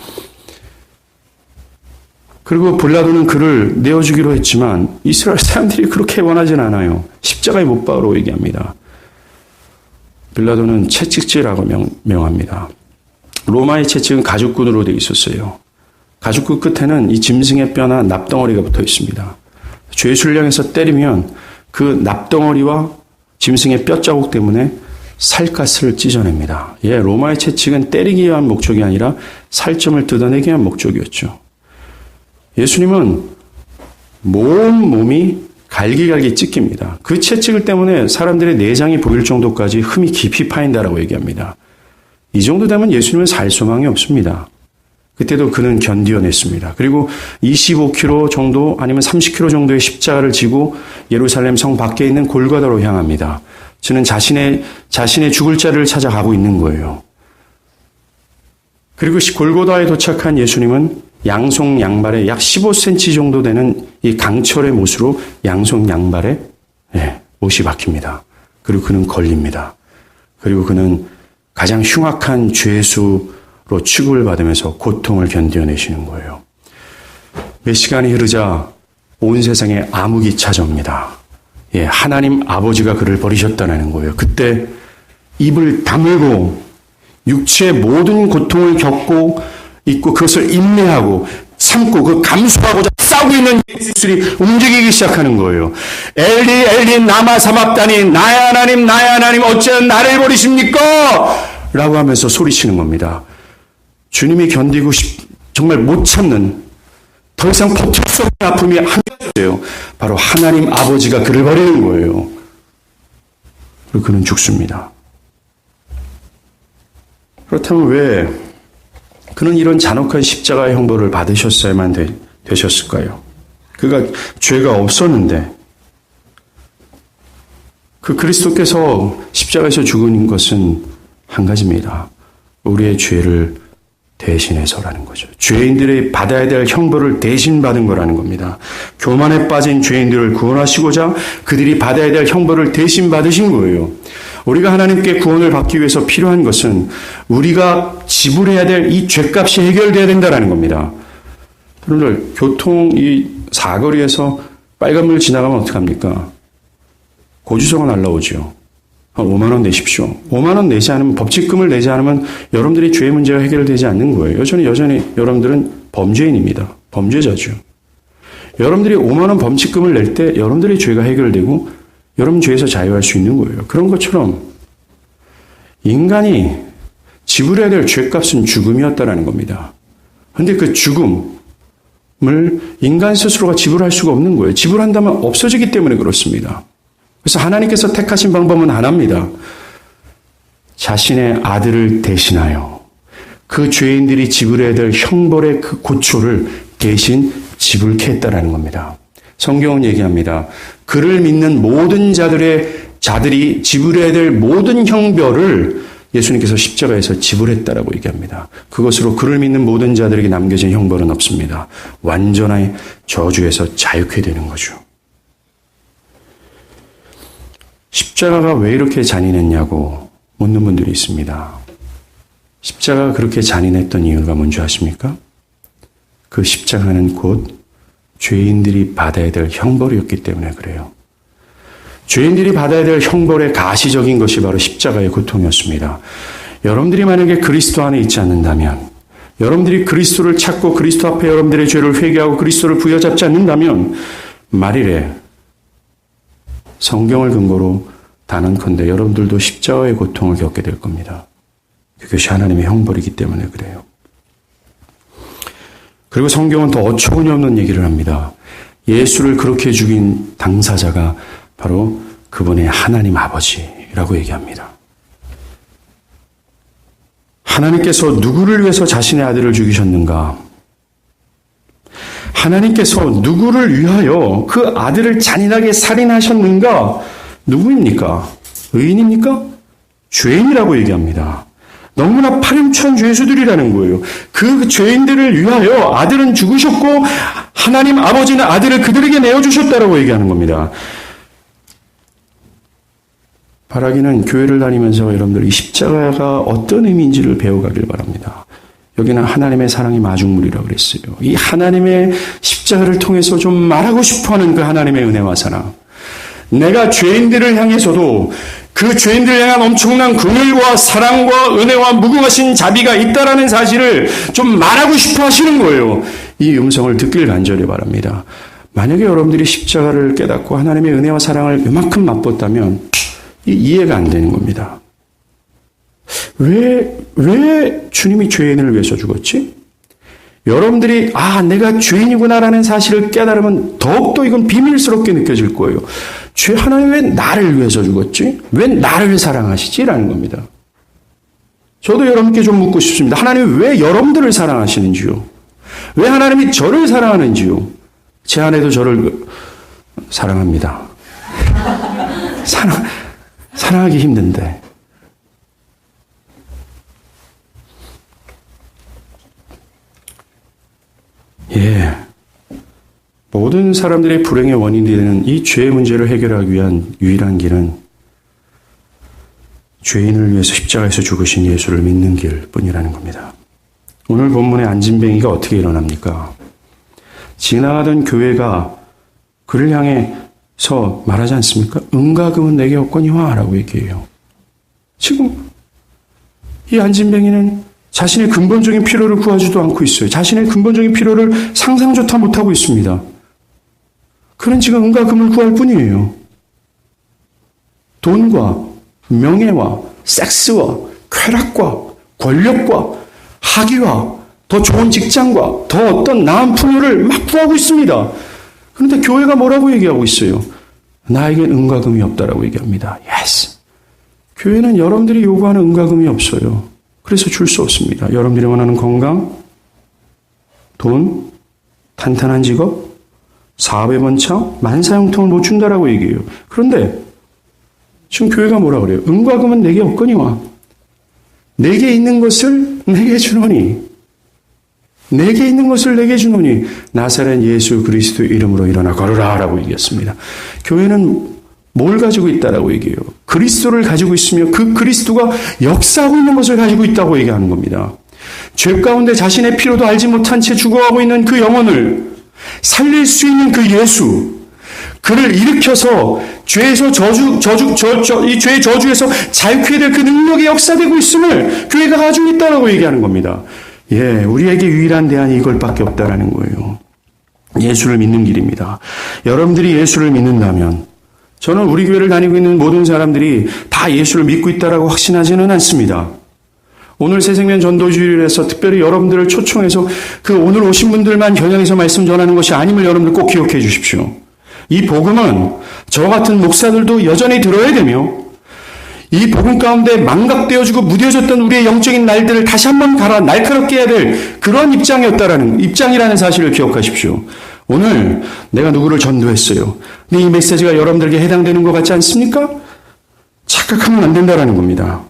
그리고 빌라도는 그를 내어주기로 했지만 이스라엘 사람들이 그렇게 원하진 않아요. 십자가에 못 박으라고 얘기합니다. 빌라도는 채찍질하고 명합니다. 로마의 채찍은 가죽끈으로 되어 있었어요. 가죽끈 끝에는 이 짐승의 뼈나 납덩어리가 붙어 있습니다. 죄수를 향해서 때리면 그 납덩어리와 짐승의 뼈자국 때문에 살갗을 찢어냅니다. 로마의 채찍은 때리기 위한 목적이 아니라 살점을 뜯어내기 위한 목적이었죠. 예수님은 몸이 갈기갈기 찢깁니다. 그 채찍을 때문에 사람들의 내장이 보일 정도까지 흠이 깊이 파인다라고 얘기합니다. 이 정도 되면 예수님은 살 소망이 없습니다. 그때도 그는 견디어냈습니다. 그리고 25km 정도 아니면 30km 정도의 십자가를 지고 예루살렘 성 밖에 있는 골고다로 향합니다. 저는 자신의 죽을 자리를 찾아가고 있는 거예요. 그리고 골고다에 도착한 예수님은 양손 양발에 약 15cm 정도 되는 이 강철의 못으로 양손 양발에 못이 박힙니다. 그리고 그는 걸립니다. 그리고 그는 가장 흉악한 죄수로 취급을 받으면서 고통을 견뎌내시는 거예요. 몇 시간이 흐르자 온 세상에 암흑이 찾아옵니다. 하나님 아버지가 그를 버리셨다는 거예요. 그때 입을 다물고 육체의 모든 고통을 겪고 있고 그것을 인내하고 참고 그 감수하고자 싸우고 있는 예수들이 움직이기 시작하는 거예요. 엘리 엘리 나마 사막다니 나의 하나님 어찌하여 나를 버리십니까? 라고 하면서 소리치는 겁니다. 주님이 견디고 정말 못 참는 더 이상 버틸 수 없는 아픔이 한 가지예요. 바로 하나님 아버지가 그를 버리는 거예요. 그리고 그는 죽습니다. 그렇다면 왜 그는 이런 잔혹한 십자가의 형벌을 받으셨어야만 되셨을까요? 그가 죄가 없었는데 그 그리스도께서 십자가에서 죽은 것은 한 가지입니다. 우리의 죄를 대신해서라는 거죠. 죄인들이 받아야 될 형벌을 대신 받은 거라는 겁니다. 교만에 빠진 죄인들을 구원하시고자 그들이 받아야 될 형벌을 대신 받으신 거예요. 우리가 하나님께 구원을 받기 위해서 필요한 것은 우리가 지불해야 될 이 죄값이 해결돼야 된다는 겁니다. 여러분들 교통 이 사거리에서 빨간불 지나가면 어떡합니까? 고지서가 날라오죠. 한 5만 원 내십시오. 5만 원 내지 않으면 법칙금을 내지 않으면 여러분들이 죄의 문제가 해결되지 않는 거예요. 여전히 여러분들은 범죄인입니다. 범죄자죠. 여러분들이 5만 원 범칙금을 낼 때 여러분들의 죄가 해결되고 여러분 죄에서 자유할 수 있는 거예요. 그런 것처럼 인간이 지불해야 될 죄값은 죽음이었다라는 겁니다. 그런데 그 죽음을 인간 스스로가 지불할 수가 없는 거예요. 지불한다면 없어지기 때문에 그렇습니다. 그래서 하나님께서 택하신 방법은 하나입니다. 자신의 아들을 대신하여 그 죄인들이 지불해야 될 형벌의 그 고초를 대신 지불케 했다라는 겁니다. 성경은 얘기합니다. 그를 믿는 모든 자들이 지불해야 될 모든 형벌을 예수님께서 십자가에서 지불했다라고 얘기합니다. 그것으로 그를 믿는 모든 자들에게 남겨진 형벌은 없습니다. 완전한 저주에서 자유케 되는 거죠. 십자가가 왜 이렇게 잔인했냐고 묻는 분들이 있습니다. 십자가가 그렇게 잔인했던 이유가 뭔지 아십니까? 그 십자가는 곧 죄인들이 받아야 될 형벌이었기 때문에 그래요. 죄인들이 받아야 될 형벌의 가시적인 것이 바로 십자가의 고통이었습니다. 여러분들이 만약에 그리스도 안에 있지 않는다면, 여러분들이 그리스도를 찾고 그리스도 앞에 여러분들의 죄를 회개하고 그리스도를 부여잡지 않는다면 말일에 성경을 근거로 단언컨대 여러분들도 십자가의 고통을 겪게 될 겁니다. 그것이 하나님의 형벌이기 때문에 그래요. 그리고 성경은 더 어처구니 없는 얘기를 합니다. 예수를 그렇게 죽인 당사자가 바로 그분의 하나님 아버지라고 얘기합니다. 하나님께서 누구를 위해서 자신의 아들을 죽이셨는가? 하나님께서 누구를 위하여 그 아들을 잔인하게 살인하셨는가? 누구입니까? 의인입니까? 죄인이라고 얘기합니다. 너무나 파렴치한 죄수들이라는 거예요. 그 죄인들을 위하여 아들은 죽으셨고 하나님 아버지는 아들을 그들에게 내어주셨다라고 얘기하는 겁니다. 바라기는 교회를 다니면서 여러분들 이 십자가가 어떤 의미인지를 배워가길 바랍니다. 여기는 하나님의 사랑의 마중물이라고 그랬어요. 이 하나님의 십자가를 통해서 좀 말하고 싶어하는 그 하나님의 은혜와 사랑. 내가 죄인들을 향해서도 그 죄인들을 향한 엄청난 긍휼과 사랑과 은혜와 무궁하신 자비가 있다라는 사실을 좀 말하고 싶어 하시는 거예요. 이 음성을 듣길 간절히 바랍니다. 만약에 여러분들이 십자가를 깨닫고 하나님의 은혜와 사랑을 이만큼 맛봤다면 이해가 안 되는 겁니다. 왜 주님이 죄인을 위해서 죽었지? 여러분들이 내가 죄인이구나라는 사실을 깨달으면 더욱더 이건 비밀스럽게 느껴질 거예요. 하나님 왜 나를 위해서 죽었지? 왜 나를 사랑하시지? 라는 겁니다. 저도 여러분께 좀 묻고 싶습니다. 하나님이 왜 여러분들을 사랑하시는지요? 왜 하나님이 저를 사랑하는지요? 제 아내도 저를 사랑합니다. 사랑하기 힘든데. 모든 사람들의 불행의 원인이 되는 이 죄의 문제를 해결하기 위한 유일한 길은 죄인을 위해서 십자가에서 죽으신 예수를 믿는 길뿐이라는 겁니다. 오늘 본문의 안진뱅이가 어떻게 일어납니까? 지나가던 교회가 그를 향해서 말하지 않습니까? 은과 금은 내게 없거니와 라고 얘기해요. 지금 이 안진뱅이는 자신의 근본적인 필요를 구하지도 않고 있어요. 자신의 근본적인 필요를 상상조차 못하고 있습니다. 그는 지금 은과 금을 구할 뿐이에요. 돈과 명예와 섹스와 쾌락과 권력과 학위와 더 좋은 직장과 더 어떤 나은 풍요를 막 구하고 있습니다. 그런데 교회가 뭐라고 얘기하고 있어요? 나에겐 은과 금이 없다라고 얘기합니다. Yes. 교회는 여러분들이 요구하는 은과 금이 없어요. 그래서 줄 수 없습니다. 여러분들이 원하는 건강, 돈, 탄탄한 직업, 사업의 번창, 만사형통을 못 준다라고 얘기해요. 그런데 지금 교회가 뭐라 그래요? 은과 금은 내게 없거니와 내게 있는 것을 내게 주노니 내게 있는 것을 내게 주노니 나사렛 예수 그리스도의 이름으로 일어나 걸으라 라고 얘기했습니다. 교회는 뭘 가지고 있다라고 얘기해요? 그리스도를 가지고 있으며 그 그리스도가 역사하고 있는 것을 가지고 있다고 얘기하는 겁니다. 죄 가운데 자신의 필요도 알지 못한 채 죽어가고 있는 그 영혼을 살릴 수 있는 그 예수, 그를 일으켜서 죄에서 이 죄의 저주에서 자유케 될 그 능력이 역사되고 있음을 교회가 가지고 있다라고 얘기하는 겁니다. 우리에게 유일한 대안이 이걸밖에 없다라는 거예요. 예수를 믿는 길입니다. 여러분들이 예수를 믿는다면, 저는 우리 교회를 다니고 있는 모든 사람들이 다 예수를 믿고 있다라고 확신하지는 않습니다. 오늘 새생명 전도주일에서 특별히 여러분들을 초청해서 그 오늘 오신 분들만 겨냥해서 말씀 전하는 것이 아님을 여러분들 꼭 기억해 주십시오. 이 복음은 저 같은 목사들도 여전히 들어야 되며 이 복음 가운데 망각되어지고 무뎌졌던 우리의 영적인 날들을 다시 한번 날카롭게 해야 될 그런 입장이라는 사실을 기억하십시오. 오늘 내가 누구를 전도했어요. 근데 이 메시지가 여러분들에게 해당되는 것 같지 않습니까? 착각하면 안 된다라는 겁니다.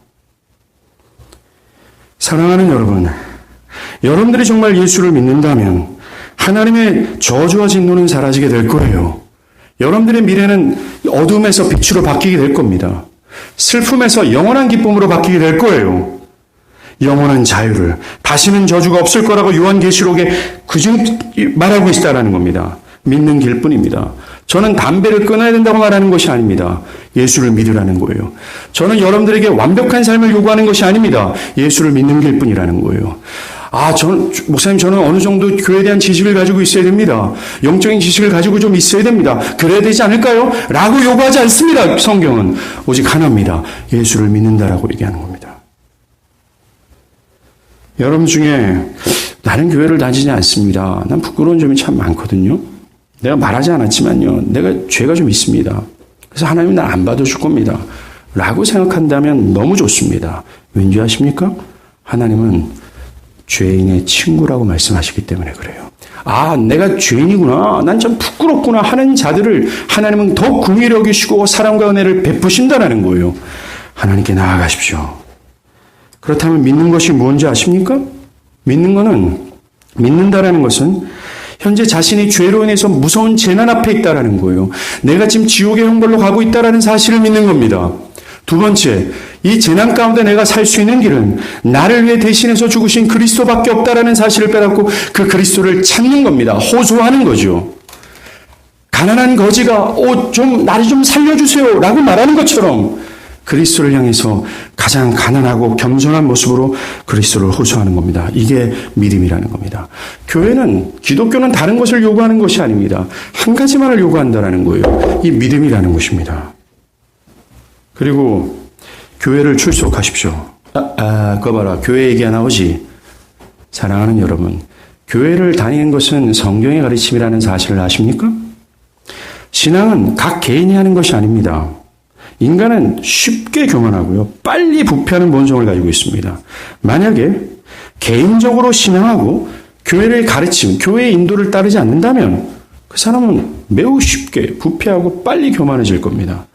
사랑하는 여러분, 여러분들이 정말 예수를 믿는다면 하나님의 저주와 진노는 사라지게 될 거예요. 여러분들의 미래는 어둠에서 빛으로 바뀌게 될 겁니다. 슬픔에서 영원한 기쁨으로 바뀌게 될 거예요. 영원한 자유를, 다시는 저주가 없을 거라고 요한계시록에 그중 말하고 있다라는 겁니다. 믿는 길뿐입니다. 저는 담배를 끊어야 된다고 말하는 것이 아닙니다. 예수를 믿으라는 거예요. 저는 여러분들에게 완벽한 삶을 요구하는 것이 아닙니다. 예수를 믿는 길 뿐이라는 거예요. 목사님, 저는 어느 정도 교회에 대한 지식을 가지고 있어야 됩니다. 영적인 지식을 가지고 좀 있어야 됩니다. 그래야 되지 않을까요? 라고 요구하지 않습니다. 성경은 오직 하나입니다. 예수를 믿는다라고 얘기하는 겁니다. 여러분 중에 나는 교회를 다니지 않습니다. 난 부끄러운 점이 참 많거든요. 내가 말하지 않았지만요. 내가 죄가 좀 있습니다. 그래서 하나님은 날 안 받아줄 겁니다. 라고 생각한다면 너무 좋습니다. 왠지 아십니까? 하나님은 죄인의 친구라고 말씀하시기 때문에 그래요. 내가 죄인이구나. 난 참 부끄럽구나 하는 자들을 하나님은 더 긍휼히 여기시고 사랑과 은혜를 베푸신다는 거예요. 하나님께 나아가십시오. 그렇다면 믿는 것이 뭔지 아십니까? 믿는다라는 것은 현재 자신이 죄로 인해서 무서운 재난 앞에 있다라는 거예요. 내가 지금 지옥의 형벌로 가고 있다라는 사실을 믿는 겁니다. 두 번째, 이 재난 가운데 내가 살 수 있는 길은 나를 위해 대신해서 죽으신 그리스도밖에 없다라는 사실을 깨닫고 그 그리스도를 찾는 겁니다. 호소하는 거죠. 가난한 거지가 나를 좀 살려주세요 라고 말하는 것처럼 그리스도를 향해서 가장 가난하고 겸손한 모습으로 그리스도를 호소하는 겁니다. 이게 믿음이라는 겁니다. 기독교는 다른 것을 요구하는 것이 아닙니다. 한 가지만을 요구한다는 거예요. 이 믿음이라는 것입니다. 그리고 교회를 출석하십시오. 그거 봐라. 교회 얘기가 나오지. 사랑하는 여러분, 교회를 다니는 것은 성경의 가르침이라는 사실을 아십니까? 신앙은 각 개인이 하는 것이 아닙니다. 인간은 쉽게 교만하고요. 빨리 부패하는 본성을 가지고 있습니다. 만약에 개인적으로 신앙하고 교회를 가르침, 교회의 인도를 따르지 않는다면 그 사람은 매우 쉽게 부패하고 빨리 교만해질 겁니다.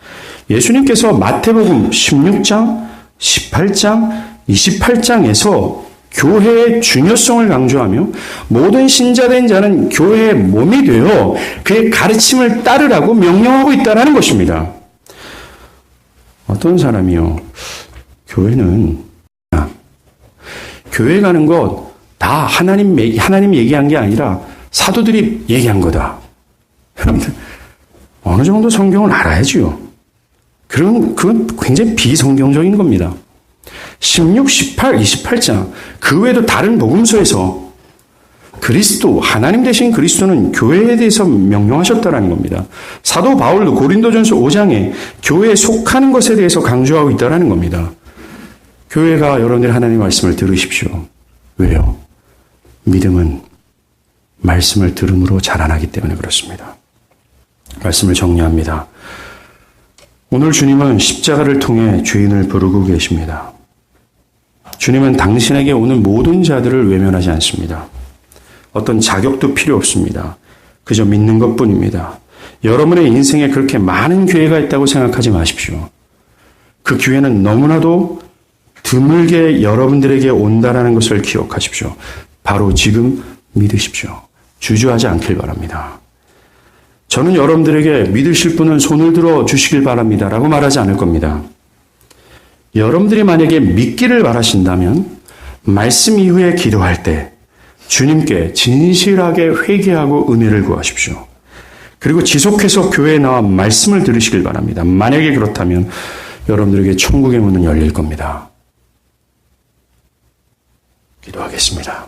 예수님께서 마태복음 16장, 18장, 28장에서 교회의 중요성을 강조하며 모든 신자된 자는 교회의 몸이 되어 그의 가르침을 따르라고 명령하고 있다는 것입니다. 어떤 사람이요? 교회 가는 것 다 하나님 얘기한 게 아니라 사도들이 얘기한 거다. 여러분들 어느 정도 성경을 알아야지요. 그건 굉장히 비성경적인 겁니다. 16, 18, 28장 그 외에도 다른 복음서에서 하나님 되신 그리스도는 교회에 대해서 명령하셨다는 겁니다. 사도 바울도 고린도전서 5장에 교회에 속하는 것에 대해서 강조하고 있다는 겁니다. 교회가 여러분들 하나님의 말씀을 들으십시오. 왜요? 믿음은 말씀을 들음으로 자라나기 때문에 그렇습니다. 말씀을 정리합니다. 오늘 주님은 십자가를 통해 죄인을 부르고 계십니다. 주님은 당신에게 오는 모든 자들을 외면하지 않습니다. 어떤 자격도 필요 없습니다. 그저 믿는 것뿐입니다. 여러분의 인생에 그렇게 많은 기회가 있다고 생각하지 마십시오. 그 기회는 너무나도 드물게 여러분들에게 온다라는 것을 기억하십시오. 바로 지금 믿으십시오. 주저하지 않길 바랍니다. 저는 여러분들에게 믿으실 분은 손을 들어 주시길 바랍니다 라고 말하지 않을 겁니다. 여러분들이 만약에 믿기를 바라신다면 말씀 이후에 기도할 때 주님께 진실하게 회개하고 은혜를 구하십시오. 그리고 지속해서 교회에 나와 말씀을 들으시길 바랍니다. 만약에 그렇다면 여러분들에게 천국의 문은 열릴 겁니다. 기도하겠습니다.